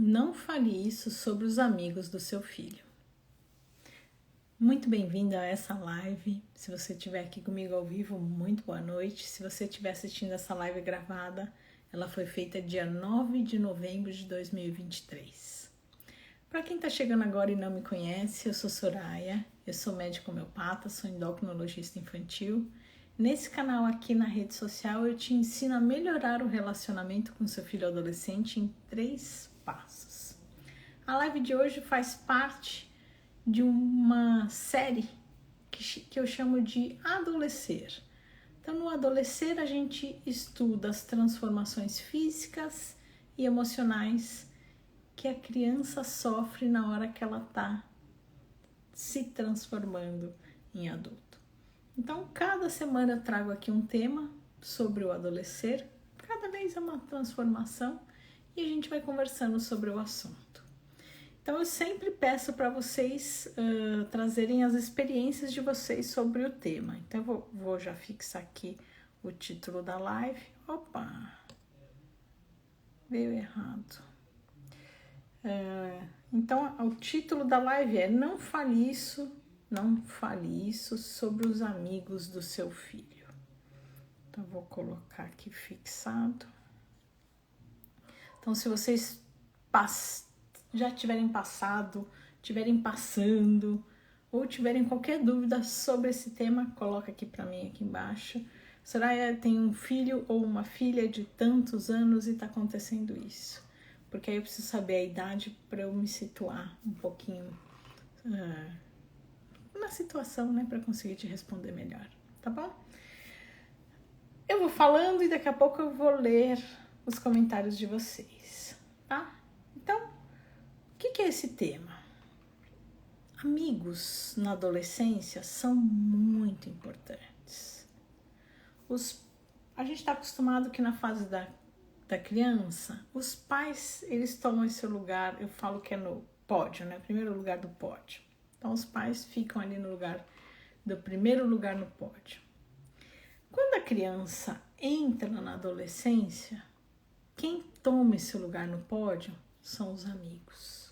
Não fale isso sobre os amigos do seu filho. Muito bem-vindo a essa live. Se você estiver aqui comigo ao vivo, muito boa noite. Se você estiver assistindo essa live gravada, ela foi feita dia 9 de novembro de 2023. Para quem está chegando agora e não me conhece, eu sou Soraya, eu sou médica homeopata, sou endocrinologista infantil. Nesse canal aqui na rede social, eu te ensino a melhorar o relacionamento com seu filho adolescente em 3 passos. A live de hoje faz parte de uma série que eu chamo de Adolescer. Então, no Adolescer, a gente estuda as transformações físicas e emocionais que a criança sofre na hora que ela está se transformando em adulto. Então, cada semana eu trago aqui um tema sobre o adolescer, cada vez é uma transformação e a gente vai conversando sobre o assunto. Então, eu sempre peço para vocês trazerem as experiências de vocês sobre o tema. Então, eu vou já fixar aqui o título da live. Opa! Veio errado. Então, o título da live é Não fale isso sobre os amigos do seu filho. Então, vou colocar aqui fixado. Então, se vocês já tiverem passado, tiverem passando, ou tiverem qualquer dúvida sobre esse tema, coloca aqui para mim, aqui embaixo. Soraya tem um filho ou uma filha de tantos anos e está acontecendo isso. Porque aí eu preciso saber a idade para eu me situar um pouquinho na situação, né? Para conseguir te responder melhor, tá bom? Eu vou falando e daqui a pouco eu vou ler os comentários de vocês, tá? Então, o que é esse tema? Amigos na adolescência são muito importantes. A gente está acostumado que na fase da criança, os pais, eles tomam esse lugar, eu falo que é no pódio, né? Primeiro lugar do pódio. Então, os pais ficam ali no lugar do primeiro lugar no pódio. Quando a criança entra na adolescência, quem toma esse lugar no pódio são os amigos.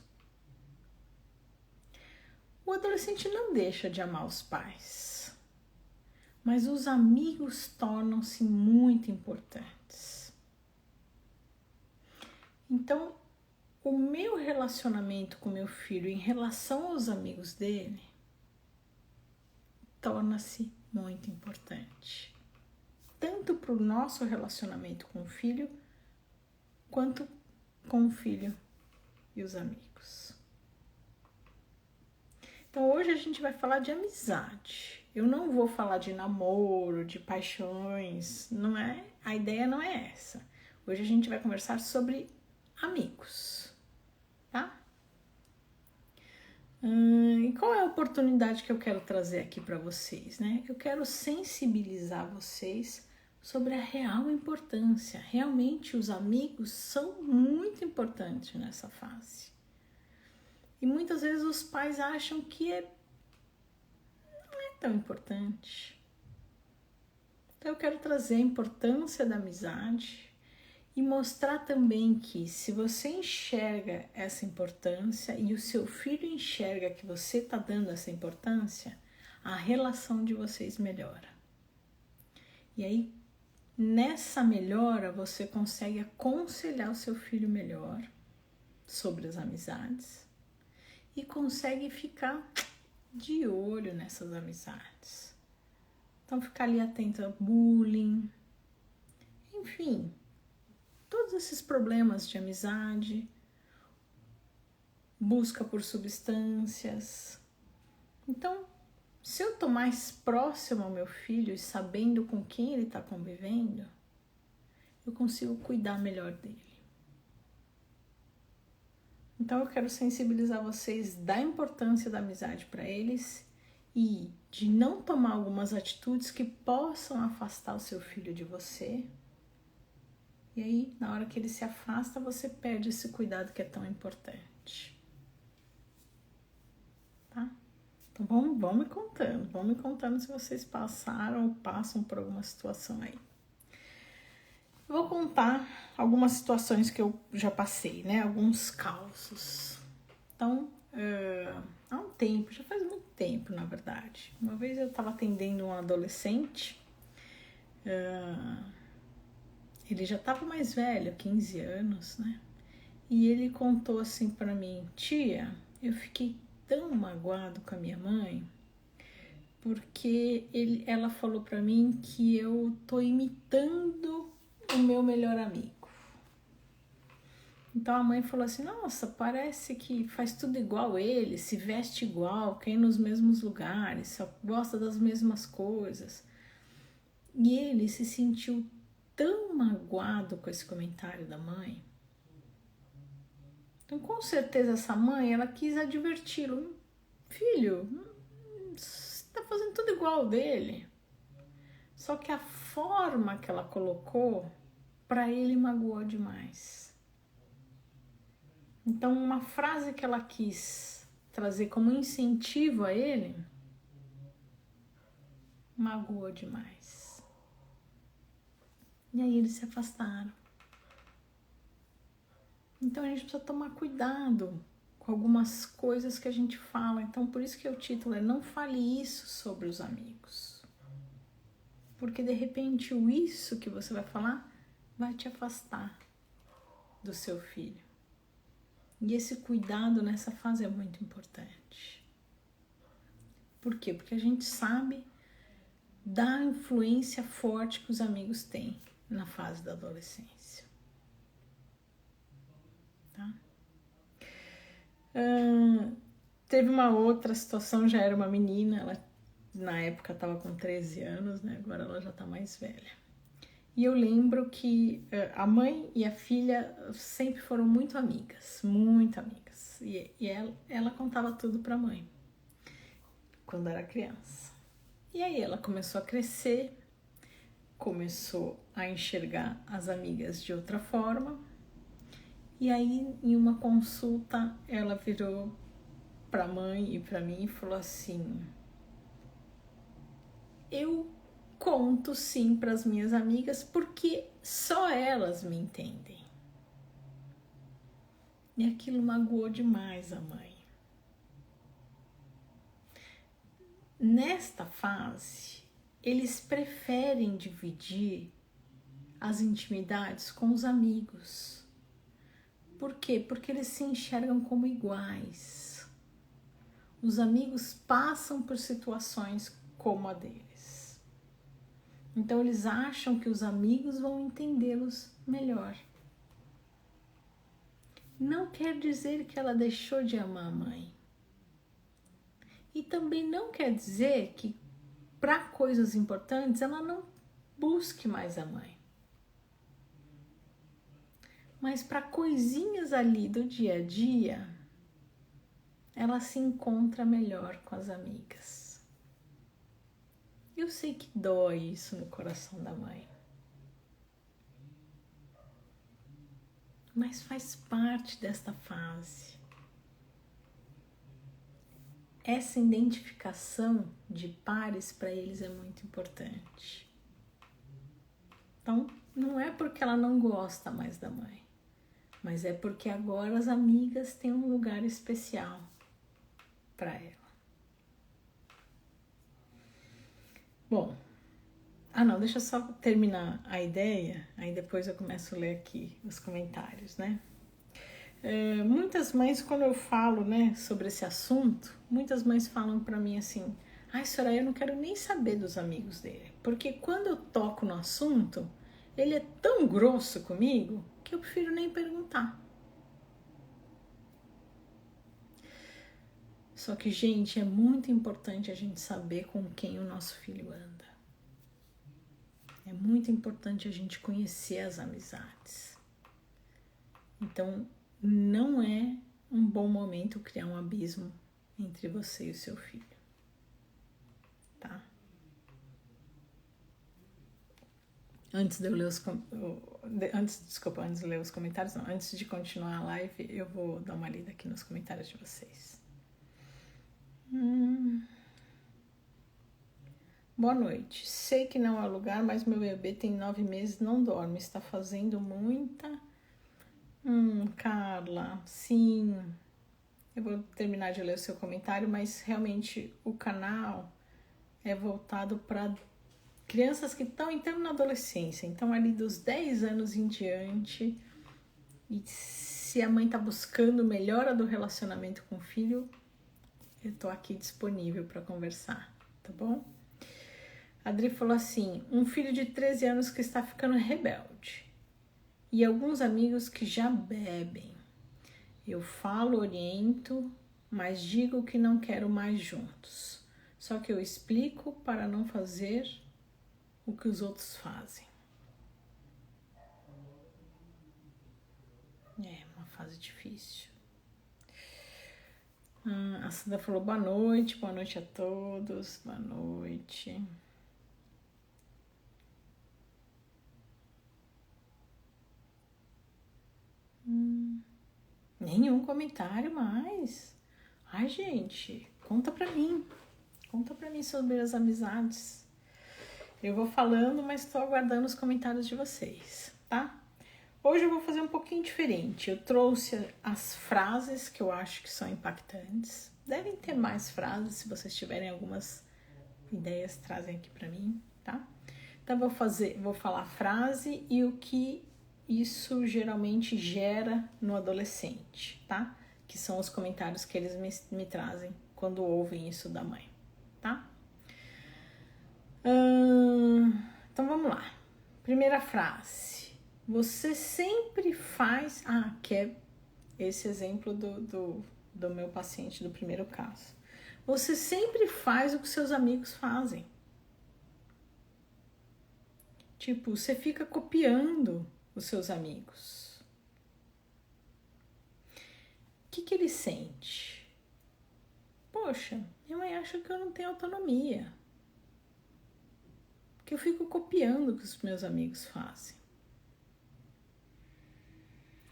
O adolescente não deixa de amar os pais, mas os amigos tornam-se muito importantes. Então, o meu relacionamento com meu filho em relação aos amigos dele torna-se muito importante. Tanto para o nosso relacionamento com o filho, quanto com o filho e os amigos. Então, hoje a gente vai falar de amizade. Eu não vou falar de namoro, de paixões, não é? A ideia não é essa. Hoje a gente vai conversar sobre amigos, tá? E qual é a oportunidade que eu quero trazer aqui para vocês, né? Eu quero sensibilizar vocês sobre a real importância. Realmente os amigos são muito importantes nessa fase. E muitas vezes os pais acham que não é tão importante. Então eu quero trazer a importância da amizade e mostrar também que se você enxerga essa importância e o seu filho enxerga que você está dando essa importância, a relação de vocês melhora. E aí, nessa melhora, você consegue aconselhar o seu filho melhor sobre as amizades e consegue ficar de olho nessas amizades. Então, ficar ali atento a bullying, enfim, todos esses problemas de amizade, busca por substâncias. Então, se eu estou mais próximo ao meu filho e sabendo com quem ele está convivendo, eu consigo cuidar melhor dele. Então, eu quero sensibilizar vocês da importância da amizade para eles e de não tomar algumas atitudes que possam afastar o seu filho de você. E aí, na hora que ele se afasta, você perde esse cuidado que é tão importante. Tá? Então, vão me contando se vocês passaram ou passam por alguma situação aí. Vou contar algumas situações que eu já passei, né? Alguns causos. Então, há um tempo, já faz muito tempo, na verdade. Uma vez eu estava atendendo um adolescente, ele já estava mais velho, 15 anos, né? E ele contou assim para mim: tia, eu fiquei tão magoado com a minha mãe porque ela falou para mim que eu tô imitando o meu melhor amigo. Então a mãe falou assim: nossa, parece que faz tudo igual ele, se veste igual, quer ir nos mesmos lugares, só gosta das mesmas coisas. E ele se sentiu tão magoado com esse comentário da mãe. Então, com certeza, essa mãe, ela quis adverti-lo: filho, você tá fazendo tudo igual dele. Só que a forma que ela colocou, para ele magoou demais. Então, uma frase que ela quis trazer como incentivo a ele, magoou demais. E aí eles se afastaram. Então a gente precisa tomar cuidado com algumas coisas que a gente fala. Então por isso que o título é Não Fale Isso sobre os Amigos. Porque de repente o isso que você vai falar vai te afastar do seu filho. E esse cuidado nessa fase é muito importante. Por quê? Porque a gente sabe da influência forte que os amigos têm na fase da adolescência. Tá? Teve uma outra situação, já era uma menina, ela na época estava com 13 anos, né? Agora ela já está mais velha. E eu lembro que a mãe e a filha sempre foram muito amigas, muito amigas. E ela contava tudo para a mãe, quando era criança. E aí ela começou a crescer, começou a enxergar as amigas de outra forma. E aí, em uma consulta, ela virou para a mãe e para mim e falou assim: eu conto sim para as minhas amigas porque só elas me entendem. E aquilo magoou demais a mãe. Nesta fase, eles preferem dividir as intimidades com os amigos. Por quê? Porque eles se enxergam como iguais. Os amigos passam por situações como a deles. Então eles acham que os amigos vão entendê-los melhor. Não quer dizer que ela deixou de amar a mãe. E também não quer dizer que para coisas importantes ela não busque mais a mãe. Mas para coisinhas ali do dia a dia, ela se encontra melhor com as amigas. Eu sei que dói isso no coração da mãe. Mas faz parte desta fase. Essa identificação de pares para eles é muito importante. Então, não é porque ela não gosta mais da mãe, mas é porque agora as amigas têm um lugar especial para ela. Bom, deixa eu só terminar a ideia, aí depois eu começo a ler aqui os comentários, né? Muitas mães, quando eu falo, né, sobre esse assunto, muitas mães falam para mim assim: ai, Soraya, eu não quero nem saber dos amigos dele, porque quando eu toco no assunto, ele é tão grosso comigo que eu prefiro nem perguntar. Só que, gente, é muito importante a gente saber com quem o nosso filho anda. É muito importante a gente conhecer as amizades. Então, não é um bom momento criar um abismo entre você e o seu filho, tá? Antes de ler os comentários, não, antes de continuar a live, eu vou dar uma lida aqui nos comentários de vocês. Boa noite. Sei que não é lugar, mas meu bebê tem 9 meses e não dorme. Está fazendo muita... Carla, sim. Eu vou terminar de ler o seu comentário, mas realmente o canal é voltado para crianças que estão entrando na adolescência. Então, ali dos 10 anos em diante, e se a mãe está buscando melhora do relacionamento com o filho, eu tô aqui disponível para conversar, tá bom? A Adri falou assim, um filho de 13 anos que está ficando rebelde e alguns amigos que já bebem. Eu falo, oriento, mas digo que não quero mais juntos. Só que eu explico para não fazer o que os outros fazem. É uma fase difícil. A Sandra falou boa noite a todos, boa noite. Nenhum comentário mais. Ai, gente, conta pra mim sobre as amizades. Eu vou falando, mas estou aguardando os comentários de vocês, tá? Hoje eu vou fazer um pouquinho diferente. Eu trouxe as frases que eu acho que são impactantes. Devem ter mais frases, se vocês tiverem algumas ideias, trazem aqui pra mim, tá? Então vou falar a frase e o que isso geralmente gera no adolescente, tá? Que são os comentários que eles me trazem quando ouvem isso da mãe, tá? Então vamos lá. Primeira frase. Você sempre faz... que é esse exemplo do meu paciente do primeiro caso. Você sempre faz o que seus amigos fazem. Tipo, você fica copiando os seus amigos. O que ele sente? Poxa, minha mãe acha que eu não tenho autonomia. Que eu fico copiando o que os meus amigos fazem.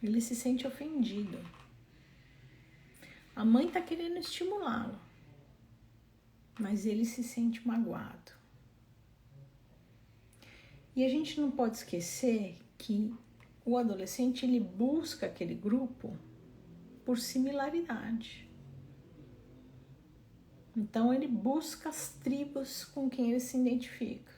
Ele se sente ofendido. A mãe tá querendo estimulá-lo, mas ele se sente magoado. E a gente não pode esquecer que o adolescente ele busca aquele grupo por similaridade. Então ele busca as tribos com quem ele se identifica.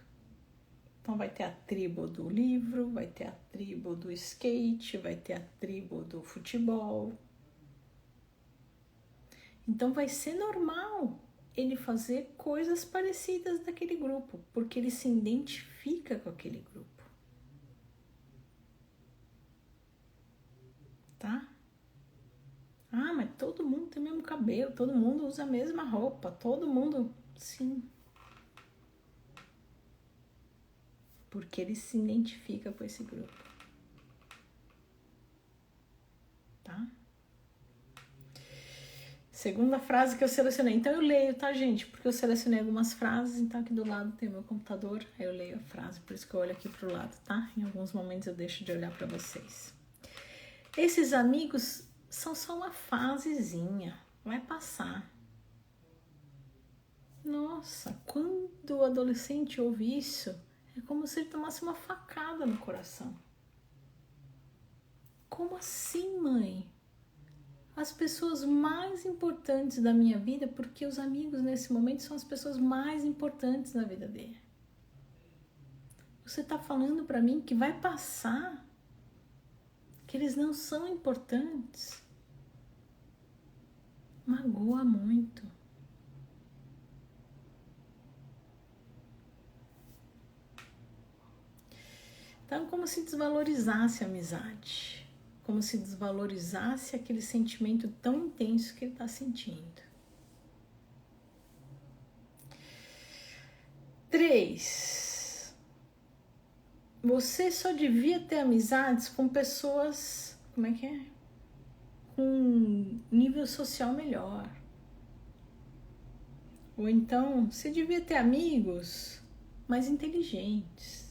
Então vai ter a tribo do livro, vai ter a tribo do skate, vai ter a tribo do futebol. Então vai ser normal ele fazer coisas parecidas daquele grupo, porque ele se identifica com aquele grupo. Tá? Mas todo mundo tem o mesmo cabelo, todo mundo usa a mesma roupa, todo mundo... Sim. Porque ele se identifica com esse grupo. Tá? Segunda frase que eu selecionei. Então eu leio, tá, gente? Porque eu selecionei algumas frases, então aqui do lado tem o meu computador, aí eu leio a frase, por isso que eu olho aqui pro lado, tá? Em alguns momentos eu deixo de olhar para vocês. Esses amigos são só uma fasezinha, vai passar. Nossa, quando o adolescente ouve isso, é como se ele tomasse uma facada no coração. Como assim, mãe? As pessoas mais importantes da minha vida, porque os amigos nesse momento são as pessoas mais importantes na vida dele. Você tá falando pra mim que vai passar, que eles não são importantes. Magoa muito. Então, como se desvalorizasse a amizade. Como se desvalorizasse aquele sentimento tão intenso que ele está sentindo. 3. Você só devia ter amizades com pessoas, com nível social melhor. Ou então, você devia ter amigos mais inteligentes.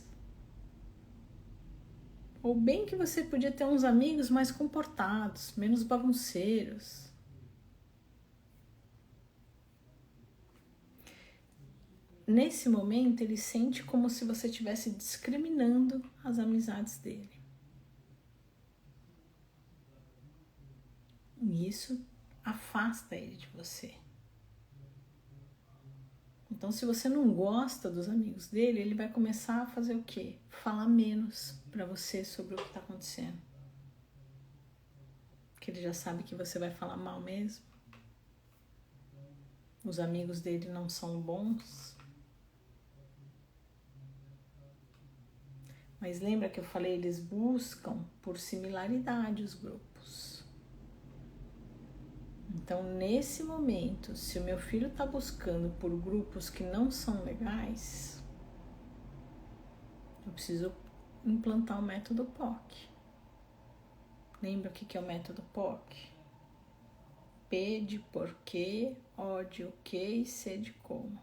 Ou bem que você podia ter uns amigos mais comportados, menos bagunceiros. nesse momento, ele sente como se você estivesse discriminando as amizades dele. E isso afasta ele de você. Então, se você não gosta dos amigos dele, ele vai começar a fazer o quê? Falar menos para você sobre o que está acontecendo. Porque ele já sabe que você vai falar mal mesmo. Os amigos dele não são bons. Mas lembra que eu falei, eles buscam por similaridade os grupos. Então, nesse momento, se o meu filho está buscando por grupos que não são legais, eu preciso implantar o método POC. Lembra o que é o método POC? P de porquê, O de o que e C de como.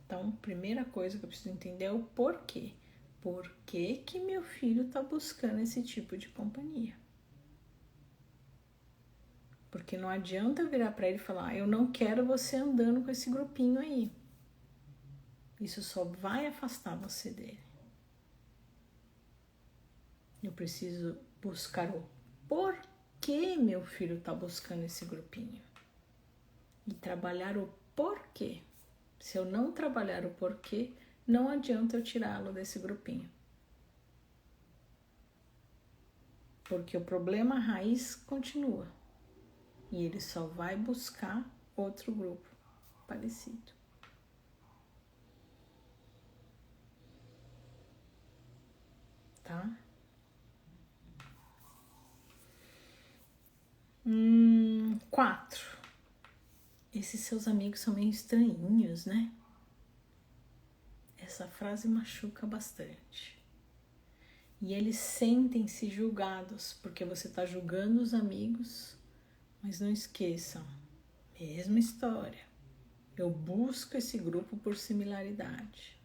Então, primeira coisa que eu preciso entender é o porquê. Por que que meu filho está buscando esse tipo de companhia? Porque não adianta eu virar para ele e falar, eu não quero você andando com esse grupinho aí. Isso só vai afastar você dele. Eu preciso buscar o porquê meu filho está buscando esse grupinho. E trabalhar o porquê. Se eu não trabalhar o porquê, não adianta eu tirá-lo desse grupinho. Porque o problema raiz continua. E ele só vai buscar outro grupo parecido. Tá? 4. Esses seus amigos são meio estranhinhos, né? Essa frase machuca bastante. E eles sentem-se julgados, porque você está julgando os amigos, mas não esqueçam, mesma história. Eu busco esse grupo por similaridade.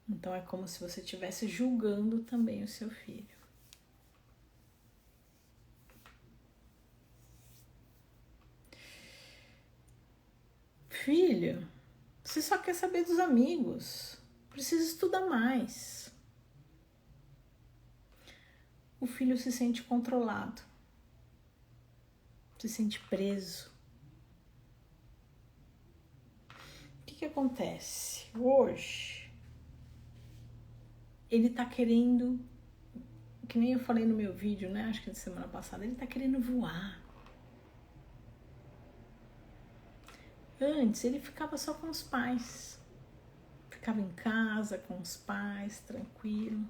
Então é como se você estivesse julgando também o seu filho. Filho, você só quer saber dos amigos. Precisa estudar mais. O filho se sente controlado. Se sente preso. O que acontece? Hoje, ele tá querendo, que nem eu falei no meu vídeo, né? Acho que da semana passada, ele tá querendo voar. Antes, ele ficava só com os pais. Ficava em casa com os pais, tranquilo.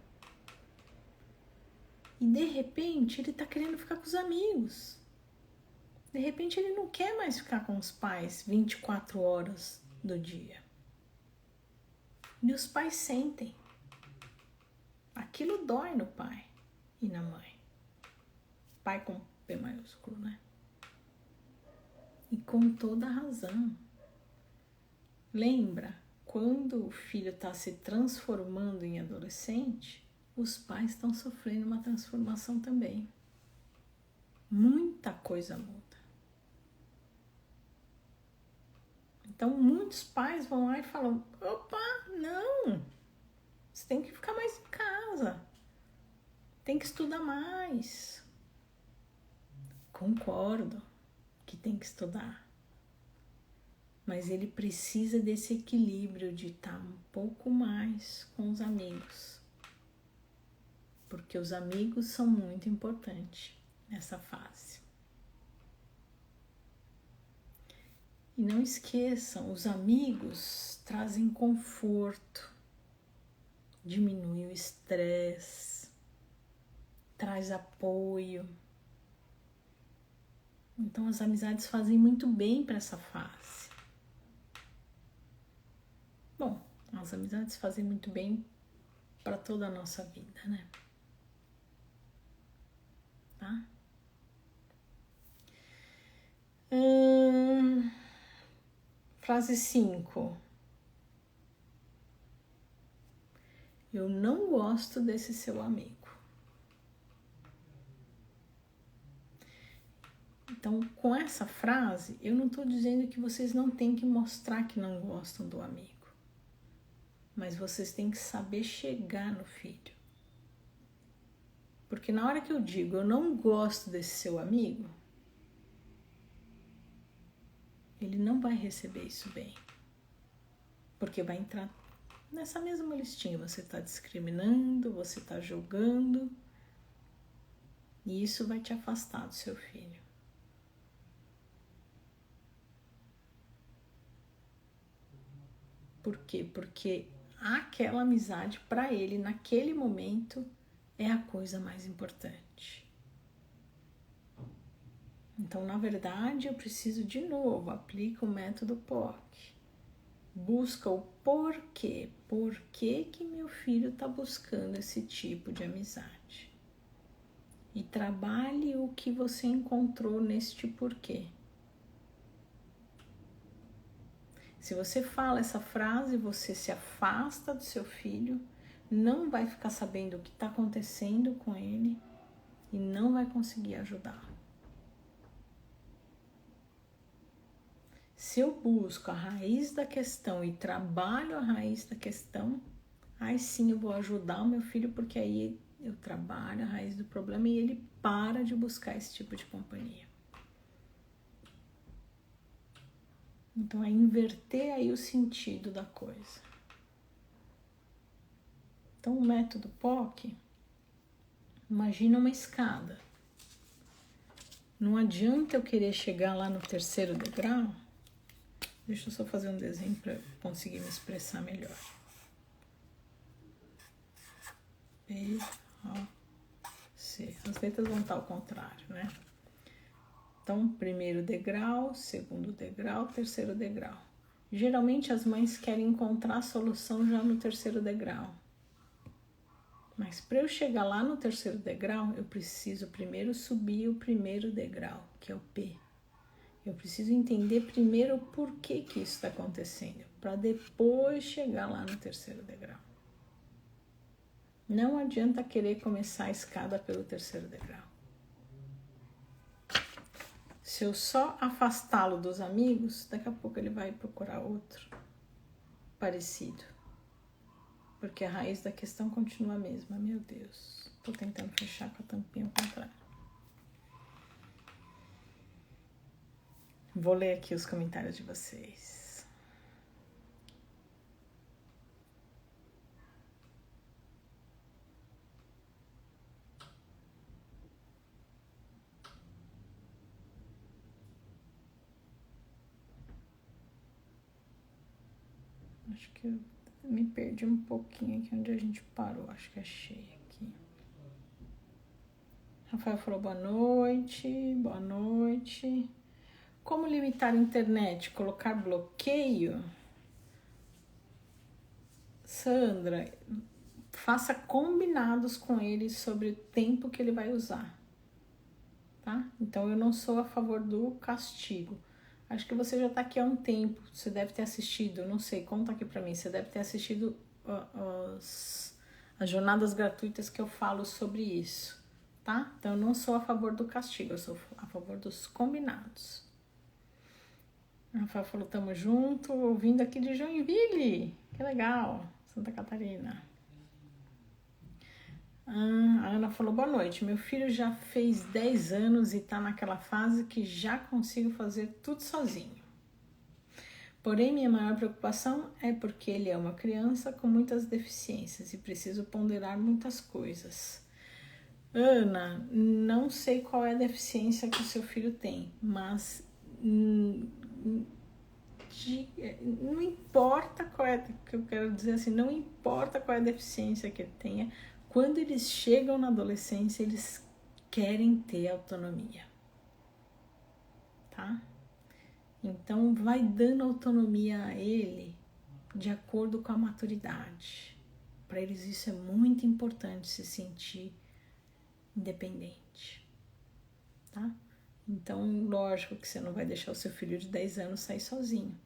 E de repente, ele tá querendo ficar com os amigos. De repente, ele não quer mais ficar com os pais 24 horas do dia. E os pais sentem. Aquilo dói no pai e na mãe. Pai com P maiúsculo, né? E com toda a razão. Lembra, quando o filho está se transformando em adolescente, os pais estão sofrendo uma transformação também. Muita coisa muda. Então, muitos pais vão lá e falam, opa, não, você tem que ficar mais em casa, tem que estudar mais. Concordo que tem que estudar, mas ele precisa desse equilíbrio de estar um pouco mais com os amigos, porque os amigos são muito importantes nessa fase. E não esqueçam, os amigos trazem conforto, diminui o estresse, traz apoio. Então as amizades fazem muito bem para essa fase. Bom, as amizades fazem muito bem para toda a nossa vida, né? Tá? Frase 5. Eu não gosto desse seu amigo. Então, com essa frase, eu não estou dizendo que vocês não têm que mostrar que não gostam do amigo. Mas vocês têm que saber chegar no filho. Porque na hora que eu digo, eu não gosto desse seu amigo, ele não vai receber isso bem. Porque vai entrar nessa mesma listinha. Você está discriminando, você está julgando. E isso vai te afastar do seu filho. Por quê? Porque aquela amizade, para ele, naquele momento, é a coisa mais importante. Então, na verdade, eu preciso de novo, aplica o método POC. Busca o porquê. Por que que meu filho está buscando esse tipo de amizade? E trabalhe o que você encontrou neste porquê. Se você fala essa frase, você se afasta do seu filho, não vai ficar sabendo o que está acontecendo com ele e não vai conseguir ajudar. Se eu busco a raiz da questão e trabalho a raiz da questão, aí sim eu vou ajudar o meu filho, porque aí eu trabalho a raiz do problema e ele para de buscar esse tipo de companhia. Então é inverter aí o sentido da coisa. Então o método POC, imagina uma escada. Não adianta eu querer chegar lá no terceiro degrau. Deixa eu só fazer um desenho para conseguir me expressar melhor. B, O, C. As letras vão estar ao contrário, né? Então, primeiro degrau, segundo degrau, terceiro degrau. Geralmente as mães querem encontrar a solução já no terceiro degrau. Mas para eu chegar lá no terceiro degrau, eu preciso primeiro subir o primeiro degrau, que é o P. Eu preciso entender primeiro o porquê que isso está acontecendo, para depois chegar lá no terceiro degrau. Não adianta querer começar a escada pelo terceiro degrau. Se eu só afastá-lo dos amigos, daqui a pouco ele vai procurar outro parecido. Porque a raiz da questão continua a mesma. Meu Deus, tô tentando fechar com a tampinha ao contrário. Vou ler aqui os comentários de vocês. Acho que eu me perdi um pouquinho aqui onde a gente parou. Acho que achei aqui. Rafael falou boa noite. Boa noite. Como limitar a internet? Colocar bloqueio? Sandra, faça combinados com ele sobre o tempo que ele vai usar, tá? Então, eu não sou a favor do castigo. Acho que você já tá aqui há um tempo, você deve ter assistido, não sei, conta aqui pra mim, você deve ter assistido as jornadas gratuitas que eu falo sobre isso, tá? Então, eu não sou a favor do castigo, eu sou a favor dos combinados. A Rafael falou, tamo junto, ouvindo aqui de Joinville, que legal, Santa Catarina. A Ana falou, boa noite, meu filho já fez 10 anos e tá naquela fase que já consigo fazer tudo sozinho. Porém, minha maior preocupação é porque ele é uma criança com muitas deficiências e preciso ponderar muitas coisas. Ana, não sei qual é a deficiência que o seu filho tem, mas não importa qual é, que eu quero dizer assim, não importa qual é a deficiência que ele tenha, quando eles chegam na adolescência, eles querem ter autonomia, tá? Então, vai dando autonomia a ele de acordo com a maturidade. Para eles isso é muito importante, se sentir independente, tá? Então, lógico que você não vai deixar o seu filho de 10 anos sair sozinho.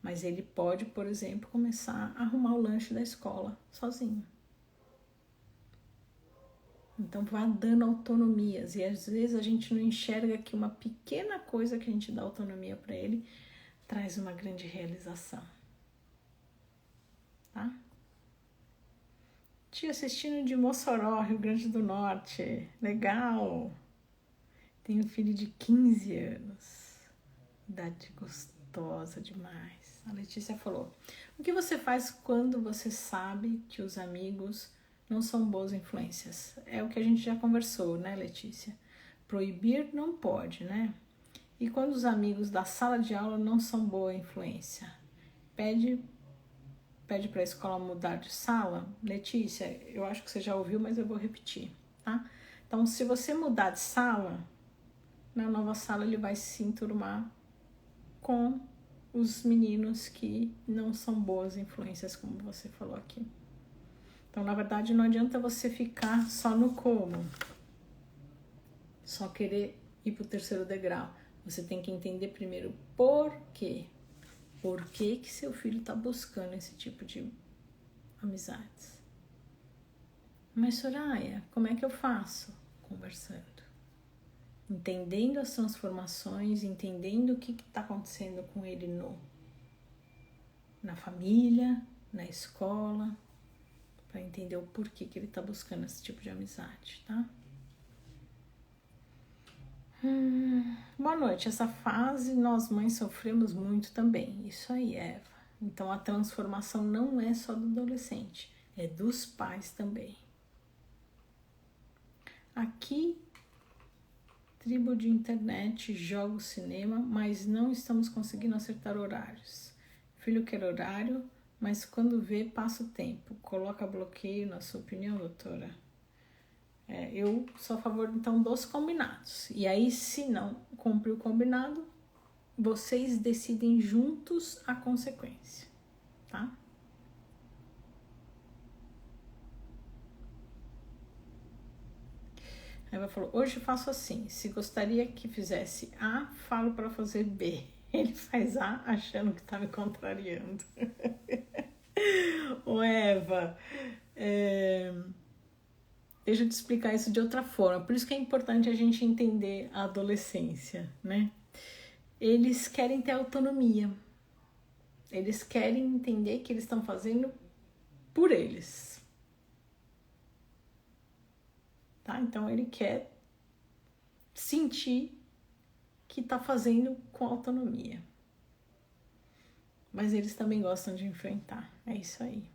Mas ele pode, por exemplo, começar a arrumar o lanche da escola sozinho. Então vá dando autonomias, e às vezes a gente não enxerga que uma pequena coisa que a gente dá autonomia para ele traz uma grande realização, tá? Te assistindo de Mossoró, Rio Grande do Norte, legal! Tenho um filho de 15 anos, idade gostosa demais. A Letícia falou, o que você faz quando você sabe que os amigos não são boas influências? É o que a gente já conversou, né, Letícia? Proibir não pode, né? E quando os amigos da sala de aula não são boa influência? Pede para a escola mudar de sala? Letícia, eu acho que você já ouviu, mas eu vou repetir, tá? Então, se você mudar de sala, na nova sala ele vai se enturmar com os meninos que não são boas influências, como você falou aqui. Então, na verdade, não adianta você ficar só no como, só querer ir para o terceiro degrau. Você tem que entender primeiro por quê. Por que que seu filho está buscando esse tipo de amizades? Mas, Soraya, como é que eu faço? Conversando. Entendendo as transformações, entendendo o que está acontecendo com ele na família, na escola, para entender o porquê que ele está buscando esse tipo de amizade, tá? Boa noite. Essa fase nós mães sofremos muito também. Isso aí, Eva. Então a transformação não é só do adolescente, é dos pais também. Aqui, tribo de internet, jogo, cinema, mas não estamos conseguindo acertar horários. Filho quer horário, mas quando vê, passa o tempo. Coloca bloqueio, na sua opinião, doutora? Eu sou a favor, então, dos combinados. E aí, se não cumprir o combinado, vocês decidem juntos a consequência, tá? Aí ela falou, hoje faço assim, se gostaria que fizesse A, falo para fazer B. Ele faz A achando que tá me contrariando. Ô Eva, deixa eu te explicar isso de outra forma. Por isso que é importante a gente entender a adolescência, né? Eles querem ter autonomia. Eles querem entender que eles estão fazendo por eles. Tá? Então ele quer sentir que está fazendo com autonomia. Mas eles também gostam de enfrentar. É isso aí.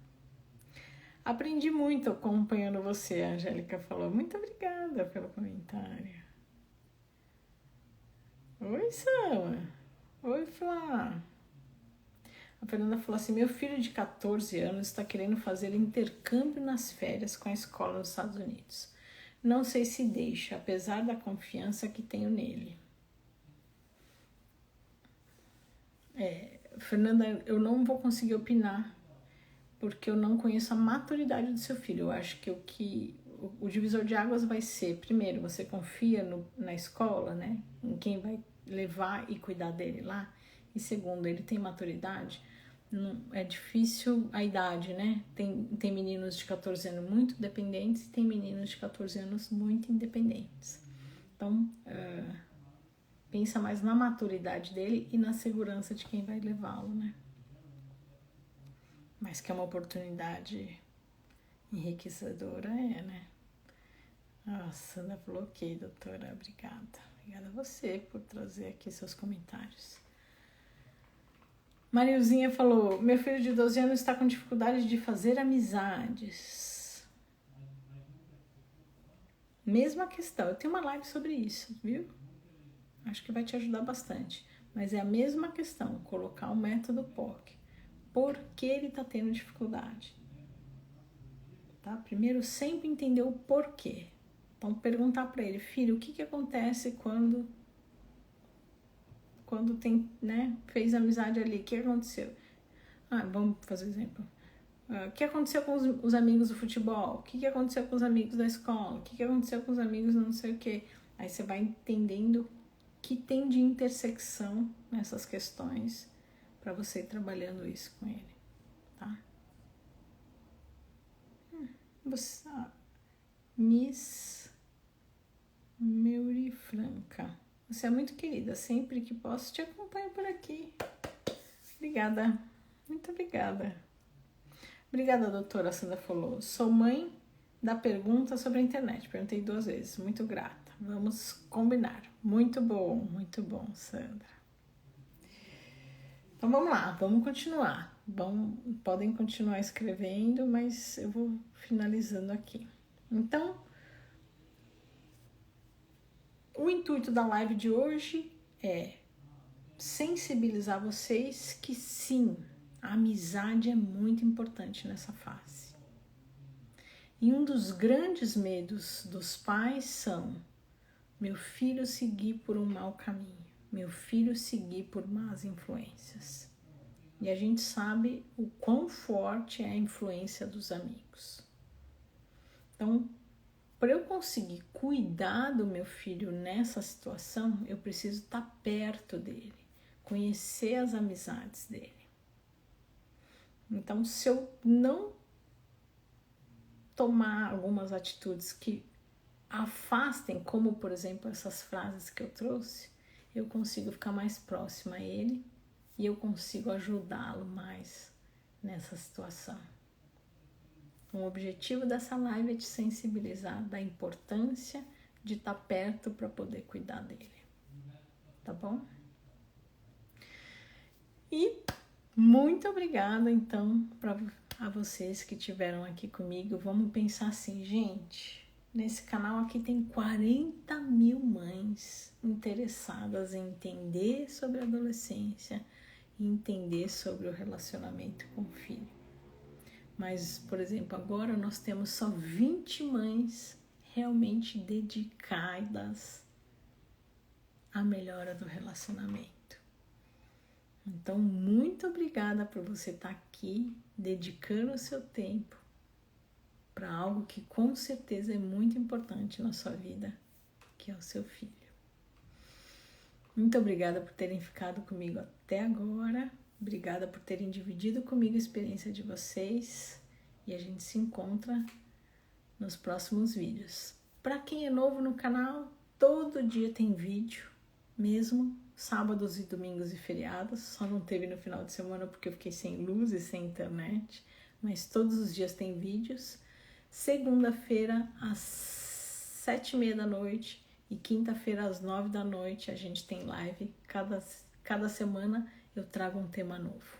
Aprendi muito acompanhando você, a Angélica falou. Muito obrigada pelo comentário. Oi, Sama. Oi, Flá. A Fernanda falou assim, meu filho de 14 anos está querendo fazer intercâmbio nas férias com a escola nos Estados Unidos. Não sei se deixa, apesar da confiança que tenho nele. Fernanda, eu não vou conseguir opinar, porque eu não conheço a maturidade do seu filho. Eu acho que o divisor de águas vai ser, primeiro, você confia na escola, né? Em quem vai levar e cuidar dele lá. E segundo, ele tem maturidade. Não, é difícil a idade, né? Tem meninos de 14 anos muito dependentes e tem meninos de 14 anos muito independentes. Então, pensa mais na maturidade dele e na segurança de quem vai levá-lo, né? Mas que é uma oportunidade enriquecedora, né? Nossa, ainda bloqueei, doutora. Obrigada. Obrigada a você por trazer aqui seus comentários. Marilzinha falou, meu filho de 12 anos está com dificuldade de fazer amizades. Mesma questão, eu tenho uma live sobre isso, viu? Acho que vai te ajudar bastante. Mas é a mesma questão, colocar o método POC. Por que ele está tendo dificuldade? Tá? Primeiro, sempre entender o porquê. Então, perguntar para ele, filho, o que acontece quando tem, né, fez amizade ali? O que aconteceu? Vamos fazer exemplo. O que aconteceu com os amigos do futebol? O que aconteceu com os amigos da escola? O que aconteceu com os amigos não sei o quê? Aí você vai entendendo que tem de intersecção nessas questões para você ir trabalhando isso com ele, tá? Miss Meuri Franca. Você é muito querida, sempre que posso te acompanho por aqui. Obrigada, muito obrigada. Obrigada, doutora Sandra falou. Sou mãe da pergunta sobre a internet. Perguntei 2 vezes, muito grata. Vamos combinar. Muito bom, Sandra. Então vamos lá, vamos continuar. Podem continuar escrevendo, mas eu vou finalizando aqui. Então, o intuito da live de hoje é sensibilizar vocês que sim, a amizade é muito importante nessa fase. E um dos grandes medos dos pais são meu filho seguir por um mau caminho, meu filho seguir por más influências. E a gente sabe o quão forte é a influência dos amigos. Então, para eu conseguir cuidar do meu filho nessa situação, eu preciso estar perto dele, conhecer as amizades dele. Então, se eu não tomar algumas atitudes que afastem, como por exemplo essas frases que eu trouxe, eu consigo ficar mais próxima a ele e eu consigo ajudá-lo mais nessa situação. O objetivo dessa live é te sensibilizar da importância de estar perto para poder cuidar dele, tá bom? E muito obrigada, então, a vocês que estiveram aqui comigo. Vamos pensar assim, gente, nesse canal aqui tem 40 mil mães interessadas em entender sobre a adolescência e entender sobre o relacionamento com o filho. Mas, por exemplo, agora nós temos só 20 mães realmente dedicadas à melhora do relacionamento. Então, muito obrigada por você estar aqui, dedicando o seu tempo para algo que com certeza é muito importante na sua vida, que é o seu filho. Muito obrigada por terem ficado comigo até agora. Obrigada por terem dividido comigo a experiência de vocês e a gente se encontra nos próximos vídeos. Para quem é novo no canal, todo dia tem vídeo, mesmo sábados e domingos e feriados. Só não teve no final de semana porque eu fiquei sem luz e sem internet, mas todos os dias tem vídeos. Segunda-feira às 7h30 da noite e quinta-feira às 9 da noite a gente tem live. Cada semana eu trago um tema novo.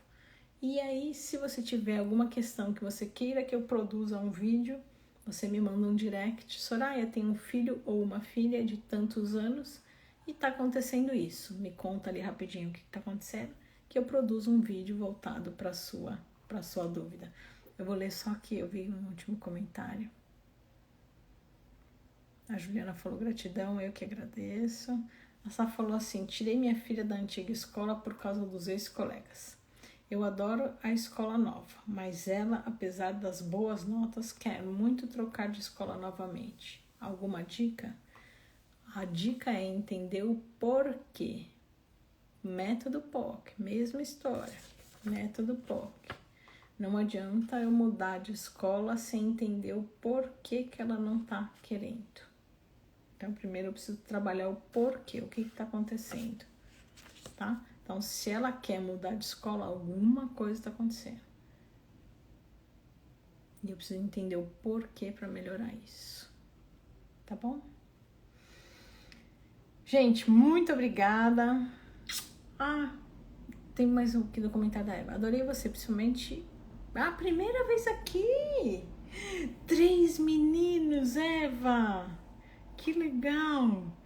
E aí, se você tiver alguma questão que você queira que eu produza um vídeo, você me manda um direct. Soraya, tem um filho ou uma filha de tantos anos e tá acontecendo isso. Me conta ali rapidinho o que tá acontecendo, que eu produzo um vídeo voltado para sua dúvida. Eu vou ler só aqui, eu vi um último comentário. A Juliana falou gratidão, eu que agradeço. A Sá falou assim, tirei minha filha da antiga escola por causa dos ex-colegas. Eu adoro a escola nova, mas ela, apesar das boas notas, quer muito trocar de escola novamente. Alguma dica? A dica é entender o porquê. Método POC, mesma história. Método POC. Não adianta eu mudar de escola sem entender o porquê que ela não está querendo. Então, primeiro eu preciso trabalhar o porquê, o que está acontecendo, tá? Então, se ela quer mudar de escola, alguma coisa está acontecendo. E eu preciso entender o porquê para melhorar isso, tá bom? Gente, muito obrigada. Tem mais um aqui no comentário da Eva. Adorei você, principalmente a primeira vez aqui. 3 meninos, Eva. Que legal!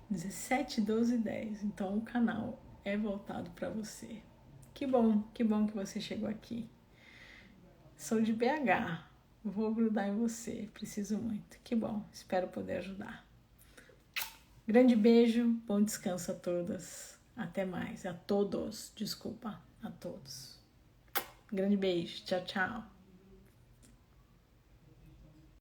17, 12 e 10. Então, o canal é voltado para você. Que bom que você chegou aqui. Sou de BH. Vou grudar em você. Preciso muito. Que bom. Espero poder ajudar. Grande beijo. Bom descanso a todas. Até mais. A todos. Desculpa. A todos. Grande beijo. Tchau, tchau.